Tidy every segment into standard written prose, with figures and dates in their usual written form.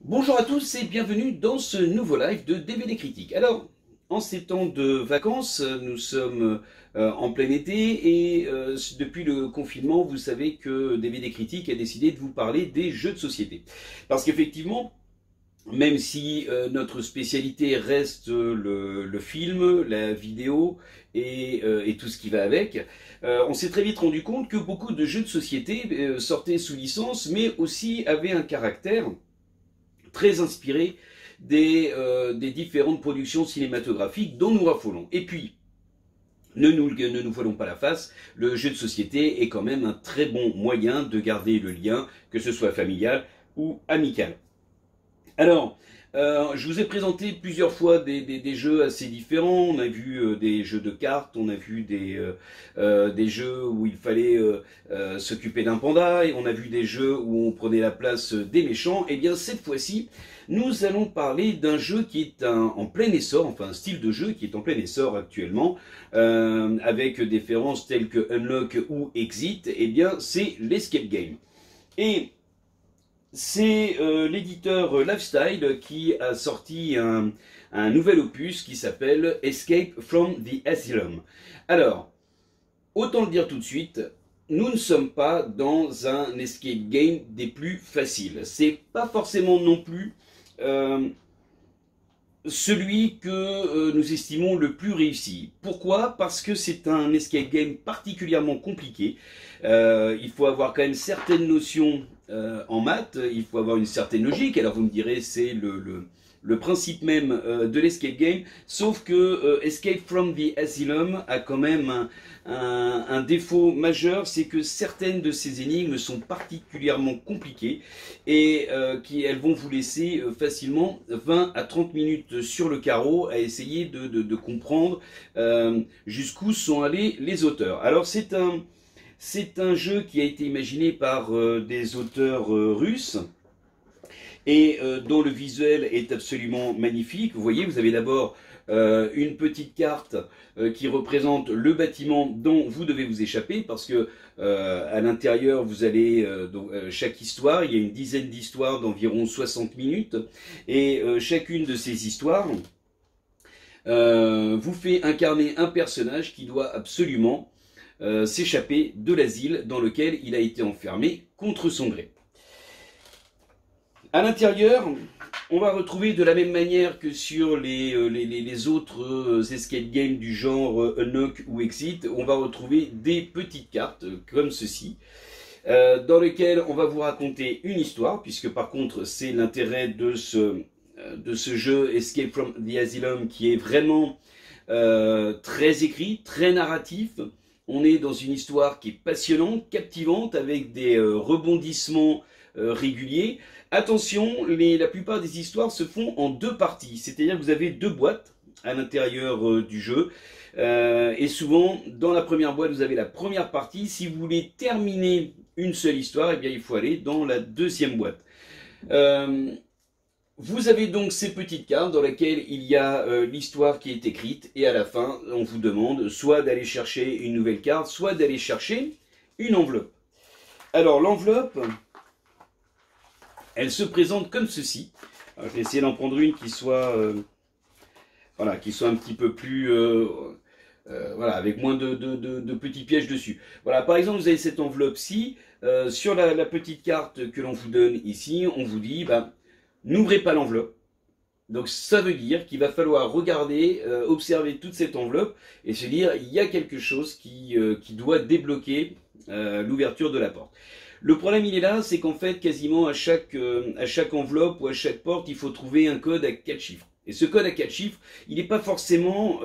Bonjour à tous et bienvenue dans ce nouveau live de DVD Critique. Alors, en ces temps de vacances, nous sommes en plein été et depuis le confinement, vous savez que DVD Critique a décidé de vous parler des jeux de société. Parce qu'effectivement, même si notre spécialité reste le film, la vidéo et tout ce qui va avec, on s'est très vite rendu compte que beaucoup de jeux de société sortaient sous licence, mais aussi avaient un caractère très inspiré des différentes productions cinématographiques dont nous raffolons. Et puis, ne nous voilons pas la face, le jeu de société est quand même un très bon moyen de garder le lien, que ce soit familial ou amical. Alors, je vous ai présenté plusieurs fois des jeux assez différents. On a vu des jeux de cartes, on a vu des jeux où il fallait s'occuper d'un panda, et on a vu des jeux où on prenait la place des méchants. Et bien cette fois-ci, nous allons parler d'un jeu qui est en plein essor, enfin un style de jeu qui est en plein essor actuellement, avec des références telles que Unlock ou Exit. Et bien c'est l'escape game. Et c'est l'éditeur Lifestyle qui a sorti un nouvel opus qui s'appelle Escape from the Asylum. Alors, autant le dire tout de suite, nous ne sommes pas dans un escape game des plus faciles. C'est pas forcément non plus celui que nous estimons le plus réussi. Pourquoi? Parce que c'est un escape game particulièrement compliqué. Il faut avoir quand même certaines notions en maths, il faut avoir une certaine logique. Alors vous me direz, c'est le principe même de l'escape game, sauf que Escape from the Asylum a quand même un défaut majeur, c'est que certaines de ces énigmes sont particulièrement compliquées et elles vont vous laisser facilement 20 à 30 minutes sur le carreau à essayer de comprendre jusqu'où sont allés les auteurs. Alors c'est un jeu qui a été imaginé par des auteurs russes et dont le visuel est absolument magnifique. Vous voyez, vous avez d'abord une petite carte qui représente le bâtiment dont vous devez vous échapper, parce que à l'intérieur vous allez chaque histoire, il y a une dizaine d'histoires d'environ 60 minutes, et chacune de ces histoires vous fait incarner un personnage qui doit absolument s'échapper de l'asile dans lequel il a été enfermé contre son gré. À l'intérieur, on va retrouver de la même manière que sur les autres escape games du genre Unlock ou Exit, on va retrouver des petites cartes comme ceci, dans lesquelles on va vous raconter une histoire, puisque par contre c'est l'intérêt de ce jeu Escape from the Asylum qui est vraiment très écrit, très narratif. On est dans une histoire qui est passionnante, captivante, avec des rebondissements réguliers. Attention, la plupart des histoires se font en deux parties, c'est-à-dire que vous avez deux boîtes à l'intérieur du jeu, et souvent dans la première boîte vous avez la première partie. Si vous voulez terminer une seule histoire, eh bien il faut aller dans la deuxième boîte. Vous avez donc ces petites cartes dans lesquelles il y a l'histoire qui est écrite, et à la fin on vous demande soit d'aller chercher une nouvelle carte, soit d'aller chercher une enveloppe. Alors l'enveloppe, elle se présente comme ceci. Alors, je vais essayer d'en prendre une qui soit, voilà, qui soit un petit peu plus, voilà, avec moins de petits pièges dessus. Voilà, par exemple, vous avez cette enveloppe-ci. Sur la petite carte que l'on vous donne ici, on vous dit, bah, n'ouvrez pas l'enveloppe. Donc ça veut dire qu'il va falloir regarder, observer toute cette enveloppe et se dire, il y a quelque chose qui doit débloquer l'ouverture de la porte. Le problème il est là, c'est qu'en fait quasiment à chaque enveloppe ou à chaque porte, il faut trouver un code à 4 chiffres. Et ce code à 4 chiffres, il n'est pas forcément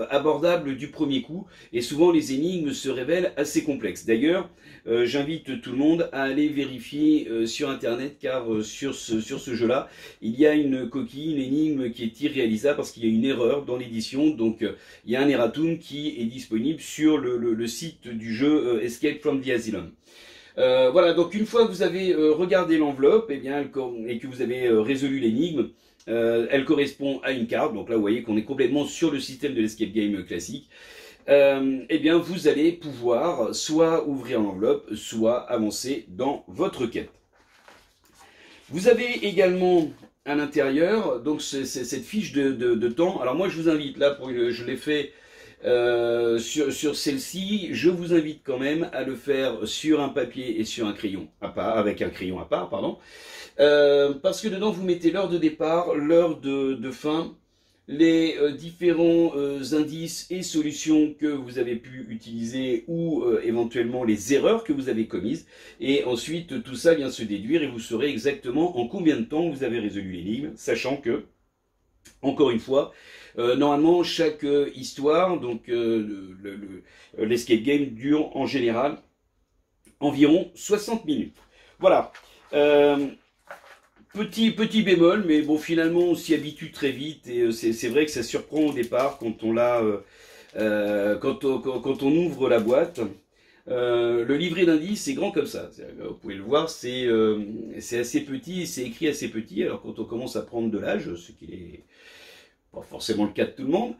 abordable du premier coup, et souvent les énigmes se révèlent assez complexes. D'ailleurs, j'invite tout le monde à aller vérifier sur internet, car sur ce jeu-là, il y a une coquille, une énigme qui est irréalisable parce qu'il y a une erreur dans l'édition. Donc il y a un erratum qui est disponible sur le site du jeu Escape from the Asylum. Voilà, donc une fois que vous avez regardé l'enveloppe, et que vous avez résolu l'énigme, elle correspond à une carte. Donc là vous voyez qu'on est complètement sur le système de l'escape game classique. Eh bien vous allez pouvoir soit ouvrir l'enveloppe, soit avancer dans votre quête. Vous avez également à l'intérieur donc cette fiche de temps. Alors moi je vous invite là, je l'ai fait sur celle-ci, je vous invite quand même à le faire sur un papier et sur un crayon à part, avec un crayon à part, pardon. Parce que dedans vous mettez l'heure de départ, l'heure de fin, les différents indices et solutions que vous avez pu utiliser ou éventuellement les erreurs que vous avez commises. Et ensuite tout ça vient se déduire et vous saurez exactement en combien de temps vous avez résolu l'énigme, sachant que, encore une fois, normalement chaque histoire, donc l'escape game dure en général environ 60 minutes. Voilà. Petit bémol, mais bon, finalement, on s'y habitue très vite et c'est vrai que ça surprend au départ quand on quand on ouvre la boîte. Le livret d'indices c'est grand comme ça. Vous pouvez le voir, c'est assez petit, c'est écrit assez petit. Alors quand on commence à prendre de l'âge, ce qui est pas forcément le cas de tout le monde,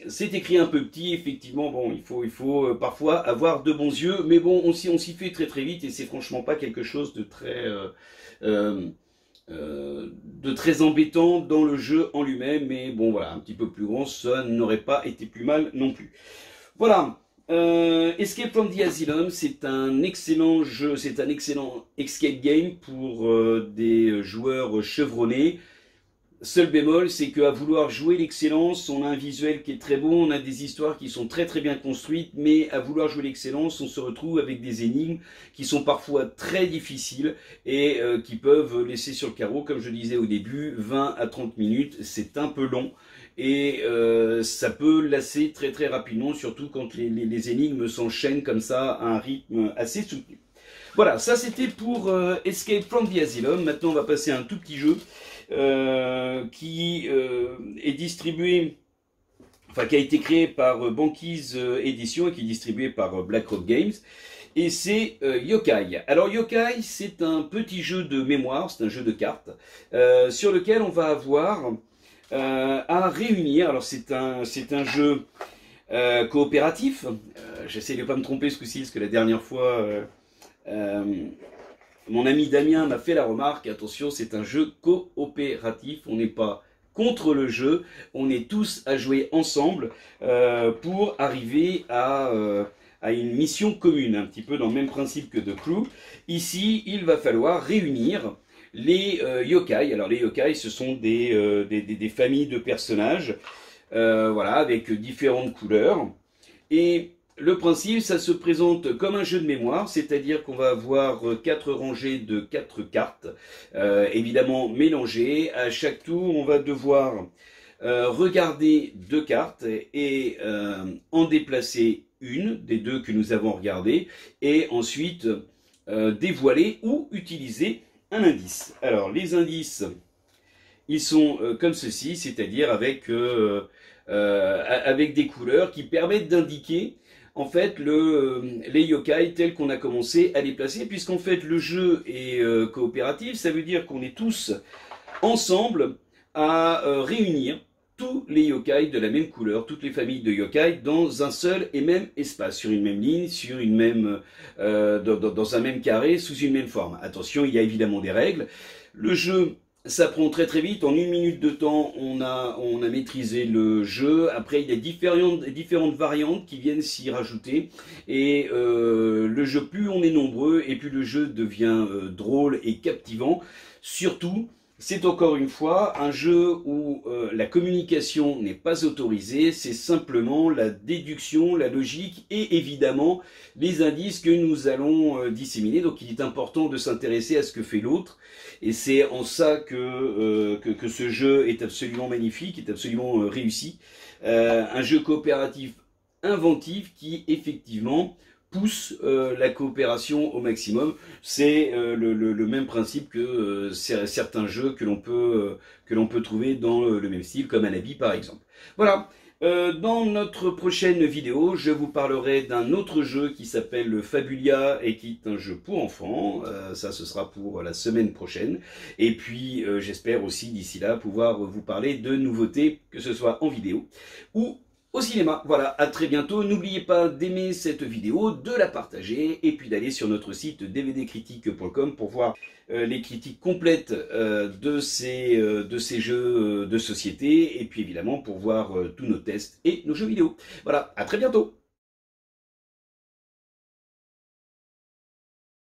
c'est écrit un peu petit. Effectivement, bon, il faut parfois avoir de bons yeux, mais bon, on s'y fait très très vite et c'est franchement pas quelque chose de très embêtant dans le jeu en lui-même, mais bon voilà, un petit peu plus grand, ça n'aurait pas été plus mal non plus. Voilà, Escape from the Asylum, c'est un excellent jeu, c'est un excellent escape game pour des joueurs chevronnés. Seul bémol, c'est qu'à vouloir jouer l'excellence, on a un visuel qui est très beau, on a des histoires qui sont très très bien construites, mais à vouloir jouer l'excellence, on se retrouve avec des énigmes qui sont parfois très difficiles et qui peuvent laisser sur le carreau, comme je disais au début, 20 à 30 minutes, c'est un peu long et ça peut lasser très très rapidement, surtout quand les énigmes s'enchaînent comme ça à un rythme assez soutenu. Voilà, ça c'était pour Escape from the Asylum. Maintenant on va passer à un tout petit jeu qui est distribué, enfin qui a été créé par Banquise Édition et qui est distribué par BlackRock Games. Et c'est Yokai. Alors Yokai, c'est un petit jeu de mémoire, c'est un jeu de cartes, sur lequel on va avoir à réunir. Alors c'est un jeu coopératif. J'essaie de ne pas me tromper ce coup-ci, parce que la dernière fois, mon ami Damien m'a fait la remarque, attention, c'est un jeu coopératif, on n'est pas contre le jeu, on est tous à jouer ensemble pour arriver à une mission commune, un petit peu dans le même principe que The Crew. Ici, il va falloir réunir les yokai. Alors les yokai, ce sont des familles de personnages, voilà, avec différentes couleurs. Et le principe, ça se présente comme un jeu de mémoire, c'est-à-dire qu'on va avoir 4 rangées de 4 cartes, évidemment mélangées. À chaque tour, on va devoir regarder 2 cartes et en déplacer une des 2 que nous avons regardées, et ensuite dévoiler ou utiliser un indice. Alors, les indices, ils sont comme ceci, c'est-à-dire avec des couleurs qui permettent d'indiquer en fait les yokai tels qu'on a commencé à les placer, puisqu'en fait le jeu est coopératif, ça veut dire qu'on est tous ensemble à réunir tous les yokai de la même couleur, toutes les familles de yokai dans un seul et même espace, sur une même ligne, sur une même, dans un même carré, sous une même forme. Attention, il y a évidemment des règles. Le jeu, ça prend très très vite, en 1 minute de temps, on a maîtrisé le jeu. Après, il y a différentes variantes qui viennent s'y rajouter. Et le jeu, plus on est nombreux, et plus le jeu devient drôle et captivant. Surtout, c'est encore une fois un jeu où la communication n'est pas autorisée, c'est simplement la déduction, la logique et évidemment les indices que nous allons disséminer. Donc il est important de s'intéresser à ce que fait l'autre, et c'est en ça que ce jeu est absolument magnifique, est absolument réussi. Un jeu coopératif inventif qui effectivement pousse la coopération au maximum. C'est le même principe que certains jeux que l'on peut trouver dans le même style, comme Anabi par exemple. Voilà. Dans notre prochaine vidéo, je vous parlerai d'un autre jeu qui s'appelle Fabulia et qui est un jeu pour enfants. Ça, ce sera pour la semaine prochaine. Et puis, j'espère aussi d'ici là pouvoir vous parler de nouveautés, que ce soit en vidéo ou au cinéma. Voilà, à très bientôt. N'oubliez pas d'aimer cette vidéo, de la partager et puis d'aller sur notre site dvdcritique.com pour voir les critiques complètes de ces jeux de société et puis évidemment pour voir tous nos tests et nos jeux vidéo. Voilà, à très bientôt.